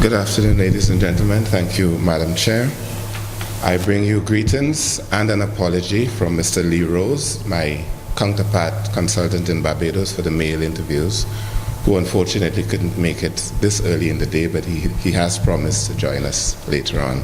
Good afternoon, ladies and gentlemen. Thank you, Madam Chair. I bring you greetings and an apology from Mr. Lee Rose, my counterpart consultant in Barbados for the male interviews, who unfortunately couldn't make it this early in the day, but he has promised to join us later on.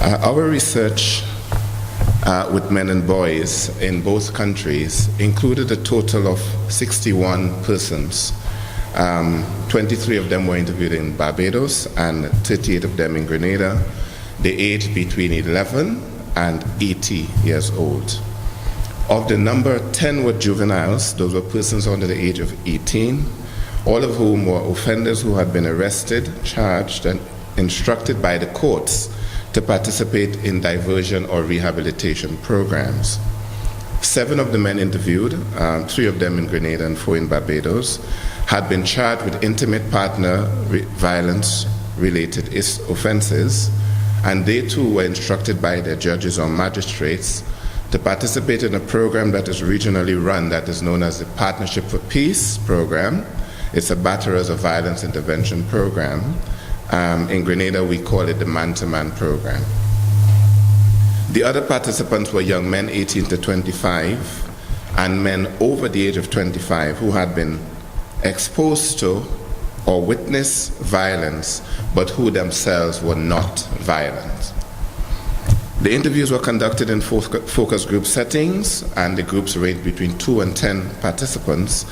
Our research with men and boys in both countries included a total of 61 persons. 23 of them were interviewed in Barbados and 38 of them in Grenada. They aged between 11 and 80 years old. Of the number, 10 were juveniles. Those were persons under the age of 18, all of whom were offenders who had been arrested, charged, and instructed by the courts to participate in diversion or rehabilitation programs. 7 of the men interviewed, 3 of them in Grenada and 4 in Barbados, had been charged with intimate partner violence-related offenses, and they too were instructed by their judges or magistrates to participate in a program that is regionally run that is known as the Partnership for Peace program. It's a batterers of violence intervention program. In Grenada, we call it the Man-to-Man program. The other participants were young men 18 to 25 and men over the age of 25 who had been exposed to or witnessed violence, but who themselves were not violent. The interviews were conducted in focus group settings, and the groups ranged between 2 and 10 participants,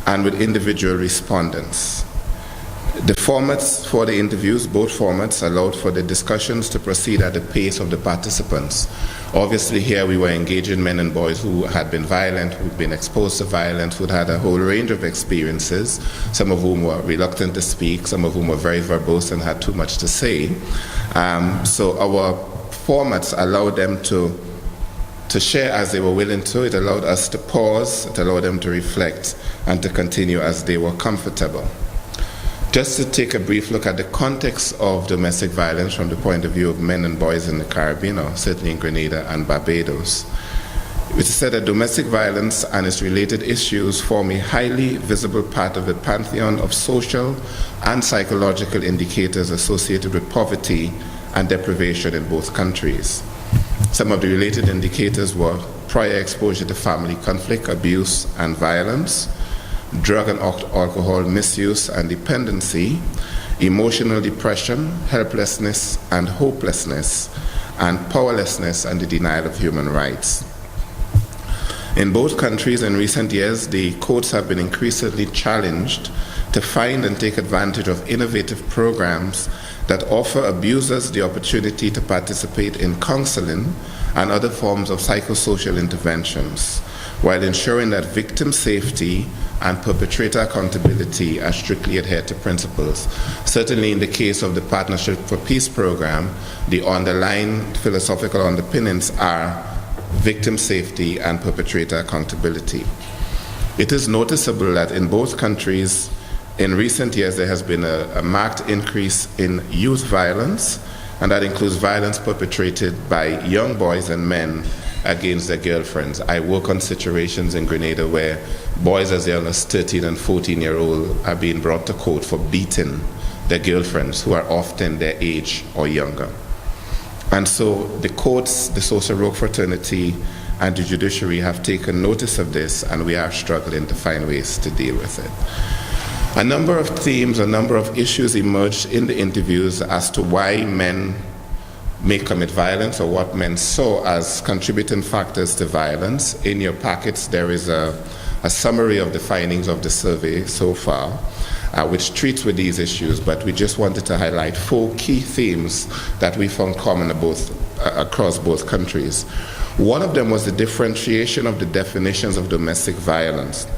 and with individual respondents. The formats for the interviews, both formats, allowed for the discussions to proceed at the pace of the participants. Obviously, here we were engaging men and boys who had been violent, who'd been exposed to violence, who'd had a whole range of experiences, some of whom were reluctant to speak, some of whom were very verbose and had too much to say. So our formats allowed them to share as they were willing to. It allowed us to pause, it allowed them to reflect, and to continue as they were comfortable. Just to take a brief look at the context of domestic violence from the point of view of men and boys in the Caribbean, or certainly in Grenada and Barbados. It is said that domestic violence and its related issues form a highly visible part of the pantheon of social and psychological indicators associated with poverty and deprivation in both countries. Some of the related indicators were prior exposure to family conflict, abuse, and violence, drug and alcohol misuse and dependency, emotional depression, helplessness and hopelessness, and powerlessness and the denial of human rights. In both countries in recent years, the courts have been increasingly challenged to find and take advantage of innovative programs that offer abusers the opportunity to participate in counseling and other forms of psychosocial interventions, while ensuring that victim safety and perpetrator accountability are strictly adhered to principles. Certainly in the case of the Partnership for Peace program, the underlying philosophical underpinnings are victim safety and perpetrator accountability. It is noticeable that in both countries, in recent years, there has been a marked increase in youth violence, and that includes violence perpetrated by young boys and men against their girlfriends. I work on situations in Grenada where boys as young as 13 and 14-year-old are being brought to court for beating their girlfriends, who are often their age or younger. And so the courts, the social work fraternity, and the judiciary have taken notice of this, and we are struggling to find ways to deal with it. A number of themes, a number of issues emerged in the interviews as to why men may commit violence, or what men saw as contributing factors to violence. In your packets, there is a summary of the findings of the survey so far, which treats with these issues, but we just wanted to highlight 4 key themes that we found common across both countries. One of them was the differentiation of the definitions of domestic violence.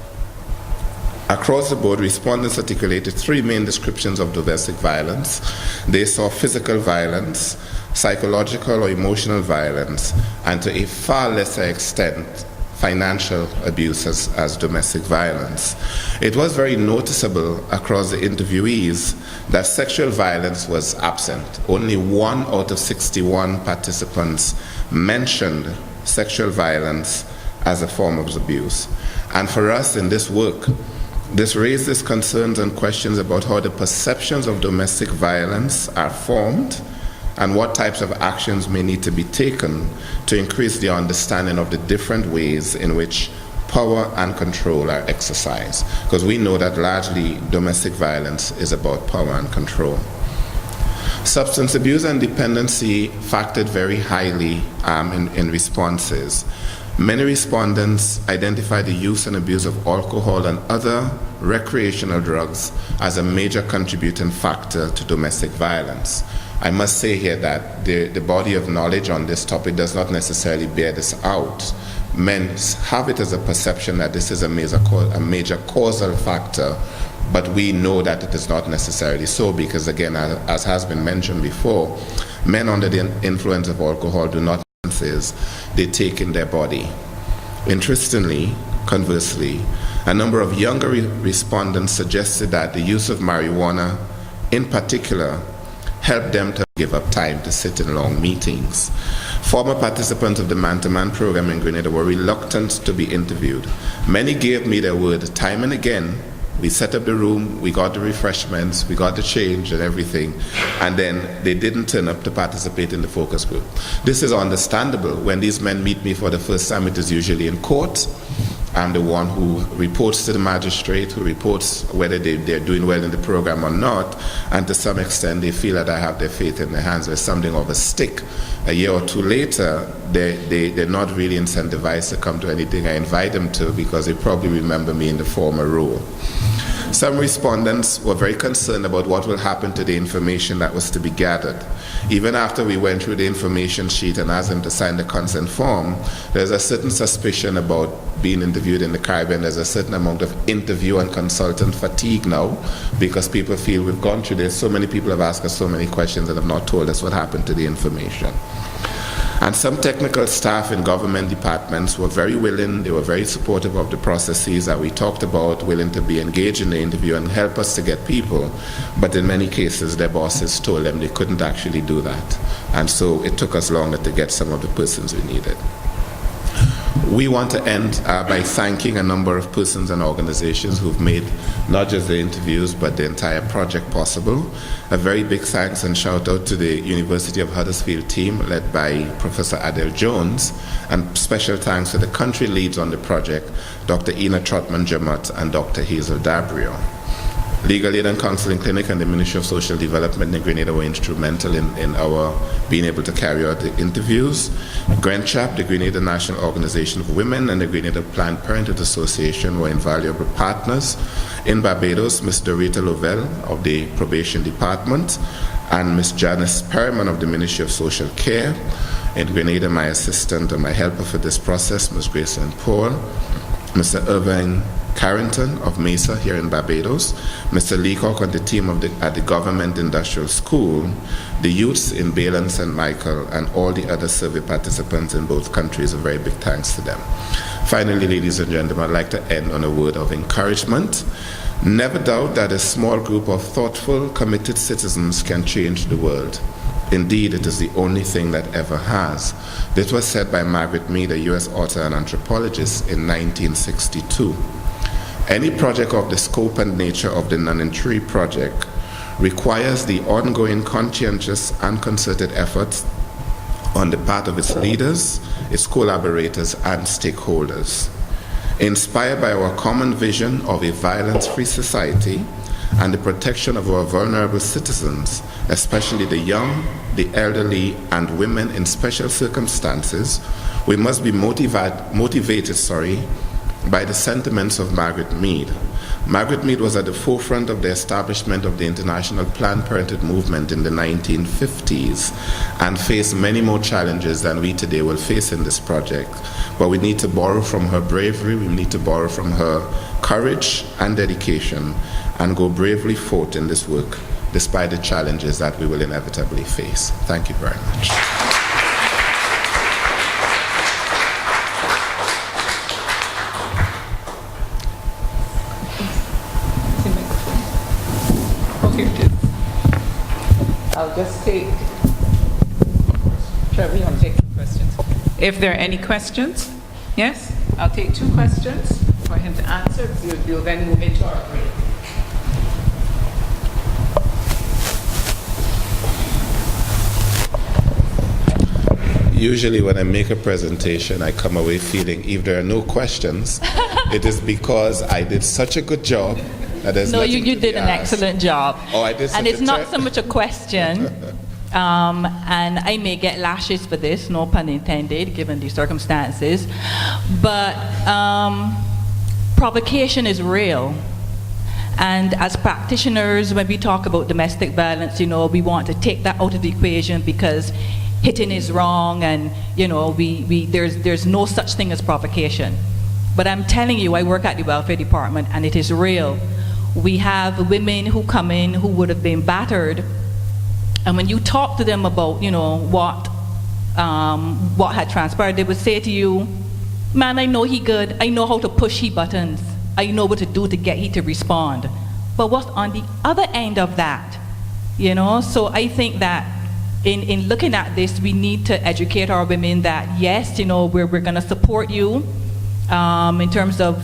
Across the board, respondents articulated 3 main descriptions of domestic violence. They saw physical violence, psychological or emotional violence, and to a far lesser extent, financial abuse as domestic violence. It was very noticeable across the interviewees that sexual violence was absent. Only 1 out of 61 participants mentioned sexual violence as a form of abuse. And for us in this work, This raises concerns and questions about how the perceptions of domestic violence are formed and what types of actions may need to be taken to increase the understanding of the different ways in which power and control are exercised. Because we know that largely domestic violence is about power and control. Substance abuse and dependency factored very highly in responses. Many respondents identified the use and abuse of alcohol and other recreational drugs as a major contributing factor to domestic violence. I must say here that the body of knowledge on this topic does not necessarily bear this out. Men have it as a perception that this is a major causal factor, but we know that it is not necessarily so because, again, as has been mentioned before, men under the influence of alcohol do not they take in their body. Interestingly, conversely, a number of younger respondents suggested that the use of marijuana in particular helped them to give up time to sit in long meetings. Former participants of the Man-to-Man program in Grenada were reluctant to be interviewed. Many gave me their word time and again. We set up the room, we got the refreshments, we got the change and everything, and then they didn't turn up to participate in the focus group. This is understandable. When these men meet me for the first time, it is usually in court. I'm the one who reports to the magistrate, who reports whether they're doing well in the program or not, and to some extent they feel that I have their faith in their hands with something of a stick. A year or two later, they're not really incentivized to come to anything I invite them to because they probably remember me in the former role. Some respondents were very concerned about what will happen to the information that was to be gathered. Even after we went through the information sheet and asked them to sign the consent form, there's a certain suspicion about being interviewed in the Caribbean. There's a certain amount of interview and consultant fatigue now because people feel we've gone through this. So many people have asked us so many questions and have not told us what happened to the information. And some technical staff in government departments were very willing, they were very supportive of the processes that we talked about, willing to be engaged in the interview and help us to get people. But in many cases, their bosses told them they couldn't actually do that. And so it took us longer to get some of the persons we needed. We want to end by thanking a number of persons and organizations who've made not just the interviews but the entire project possible. A very big thanks and shout out to the University of Huddersfield team led by Professor Adele Jones, and special thanks to the country leads on the project, Dr. Ina Trotman-Jamut and Dr. Hazel Dabrio. Legal Aid and Counseling Clinic and the Ministry of Social Development in Grenada were instrumental in our being able to carry out the interviews. GrenChap, the Grenada National Organization of Women, and the Grenada Planned Parenthood Association were invaluable partners. In Barbados, Ms. Dorita Lovell of the Probation Department and Ms. Janice Perriman of the Ministry of Social Care. In Grenada, my assistant and my helper for this process, Ms. Graceland Paul, Mr. Irving Carrington of Mesa here in Barbados, Mr. Leacock and the team at the Government Industrial School, the youths in Bale and St. Michael, and all the other survey participants in both countries. A very big thanks to them. Finally, ladies and gentlemen, I'd like to end on a word of encouragement. Never doubt that a small group of thoughtful, committed citizens can change the world. Indeed, it is the only thing that ever has. This was said by Margaret Mead, a U.S. author and anthropologist, in 1962. Any project of the scope and nature of the Nunning Tree Project requires the ongoing conscientious and concerted efforts on the part of its leaders, its collaborators, and stakeholders. Inspired by our common vision of a violence-free society and the protection of our vulnerable citizens, especially the young, the elderly, and women in special circumstances, we must be motivated by the sentiments of Margaret Mead. Margaret Mead was at the forefront of the establishment of the International Planned Parenthood movement in the 1950s and faced many more challenges than we today will face in this project. But we need to borrow from her bravery, we need to borrow from her courage and dedication and go bravely forth in this work despite the challenges that we will inevitably face. Thank you very much. I'll just take, Trevor, you want to take questions? If there are any questions? Yes, I'll take two questions. for him to answer. You'll then move into our break. Usually when I make a presentation, I come away feeling if there are no questions, it is because I did such a good job that there's No, nothing you to did be an asked. excellent job. Oh, I did. And it's not so much a question, and I may get lashes for this, no pun intended, given the circumstances, but provocation is real. And as practitioners, when we talk about domestic violence, you know, we want to take that out of the equation because hitting is wrong, and you know, there's no such thing as provocation. But I'm telling you, I work at the welfare department, and it is real. We have women who come in who would have been battered, and when you talk to them about, you know, what had transpired, they would say to you, "Man, I know he good. I know how to push he buttons. I know what to do to get he to respond." But what's on the other end of that? You know, so I think that in looking at this, we need to educate our women that yes, you know, we're going to support you in terms of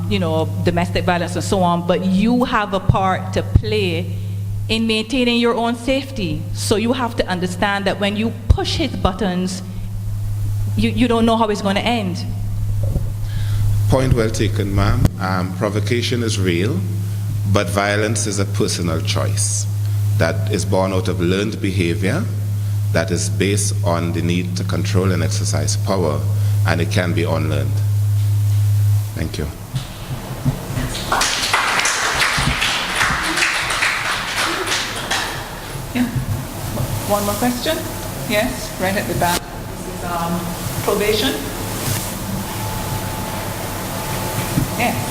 you know, domestic violence and so on, but you have a part to play in maintaining your own safety. So you have to understand that when you push his buttons, you don't know how it's going to end. Point well taken, ma'am. Provocation is real, but violence is a personal choice that is born out of learned behavior, that is based on the need to control and exercise power, and it can be unlearned. Thank you. Yeah. One more question? Yes, right at the back. This is probation. Yes.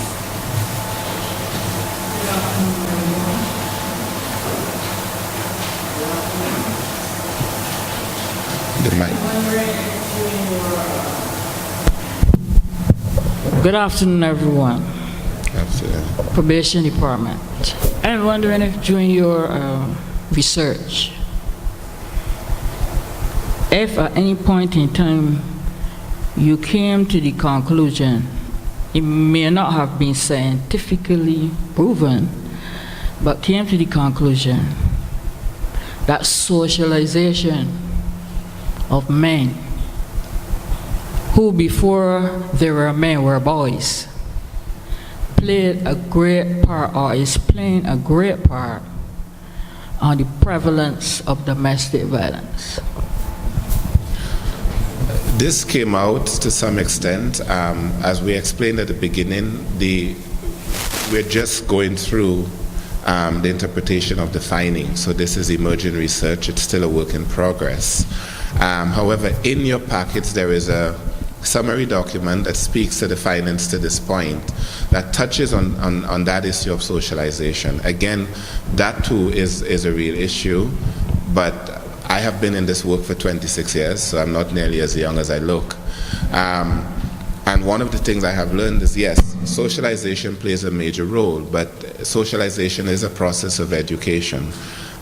The mic. Good afternoon, everyone. Absolutely. Probation Department. I'm wondering if during your research, if at any point in time you came to the conclusion, it may not have been scientifically proven, but came to the conclusion that socialization of men who before they were men were boys played a great part, or is playing a great part, on the prevalence of domestic violence. This came out to some extent. As we explained at the beginning, we're just going through the interpretation of the findings. So this is emerging research. It's still a work in progress. However, in your packets, there is a summary document that speaks to the findings to this point that touches on that issue of socialization. Again, that too is a real issue, but I have been in this work for 26 years, so I'm not nearly as young as I look. And one of the things I have learned is, yes, socialization plays a major role, but socialization is a process of education.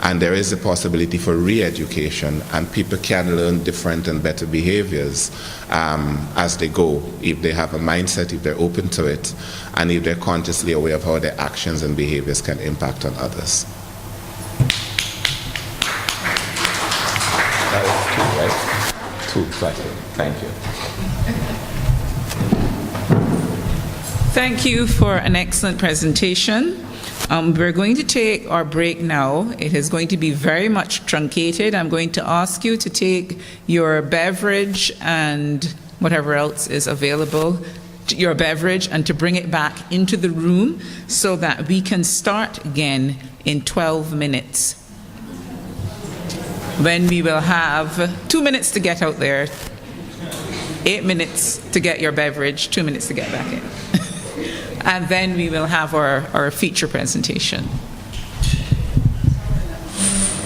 And there is a possibility for re-education, and people can learn different and better behaviors as they go, if they have a mindset, if they're open to it, and if they're consciously aware of how their actions and behaviors can impact on others. That was two, right? Two questions. Thank you. Thank you for an excellent presentation. We're going to take our break now. It is going to be very much truncated. I'm going to ask you to take your beverage and whatever else is available, your beverage, and to bring it back into the room so that we can start again in 12 minutes. When we will have 2 minutes to get out there, 8 minutes to get your beverage, 2 minutes to get back in. And then we will have our feature presentation.